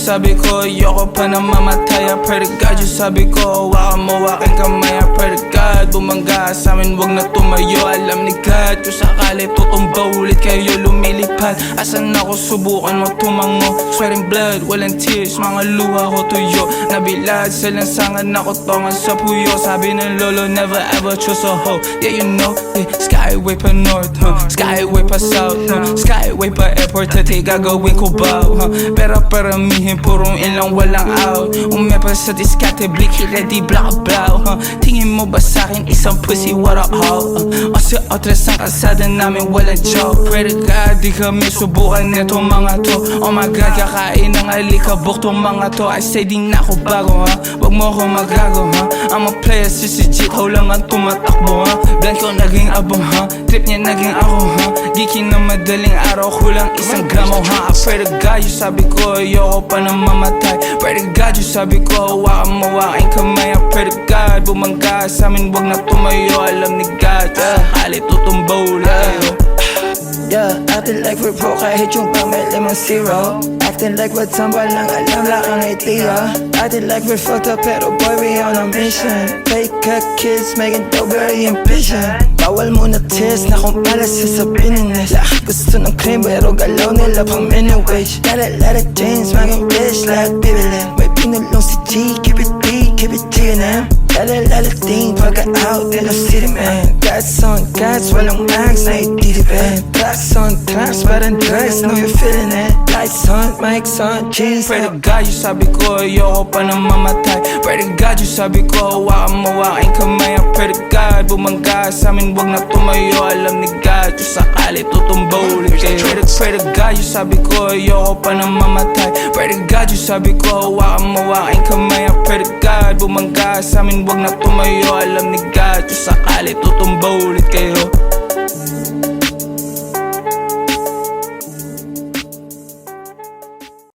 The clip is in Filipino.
sabi ko, ayoko pa na mamatay. I pray to God, yung sabi ko, hawakan mo aking kamay. I pray to God, bumangga sa amin, wag na tumayo. Alam ni God, kung sakali tutumba ulit kayo lumilipad. Asan ako, subukan mo tumango. Sweat and blood, walang tears, mga luha ko tuyo. Nabilad sa lansangan, ako tongan sa puyo. Sabi ng lolo, never ever trust a hoe. Yeah, you know, skyway pa north, skyway pa south, skyway pa airport, hati gagawin ko ba? Pero paramihin, purong ilang walang out. Umepa sa diskarte, blicky, ready, black, blow. Tingin mo ba sa'kin isang pussy, what up, ho? O sa otres ang kasada namin, walang joke. Pray to God, di kami subukan neto mga to. Oh my God, kakain ng alikabok tong mga to. I say di na ako bago, ha? Wag mo ako magago, ha? I'm a player, sisijit, how lang ang tumatakbo, ha? Blanco naging abong, ha? Trip niya naging ako, ha? Geeky na madaling araw, kulang isang gramo, ha? I pray to God, yung sabi ko, ayoko pa na mamatay. Pray to God, yung sabi ko, hawakan mo aking kamay. I pray to God, bumangga sa amin, wag na tumayo. Alam ni God, sakali tutumba ulit. Yeah, acting like we're broke, I hit yung pang may limang zero. Acting like we're tambal lang, alam lang ang idea. Acting like we're fucked up, pero boy, we on a mission. Fake cut kids, making dough, very ambition. Bawal muna tears, na kung palas sasabihin nila. Lahat gusto ng cream, pero galaw nila pang minimum wage. Let it jeans, maging rich like Bibilin. May pinulong si G, keep it D, keep it G&M. Let it ding, pagka-out in the city, man. Gas on gas, walang mags, na ititipin. Tracks on tracks, parang drugs, know you're feeling it. Lights on, mics on, jeans. Pray to God, yung sabi ko, ayoko pa na mamatay. Pray to God, yung sabi ko, hawakan mo aking kamay. I pray to God, bumangga sa amin, wag na tumayo. Alam ni God, kung sakali tutumba ulit kayo. Pray to God, yung sabi ko, ayoko pa na mamatay. Pray to God, yung sabi ko, hawakan mo aking kamay. I pray to God, bumangga sa amin, wag na tumayo. Alam ni God, kung sakali tutumba ulit kayo.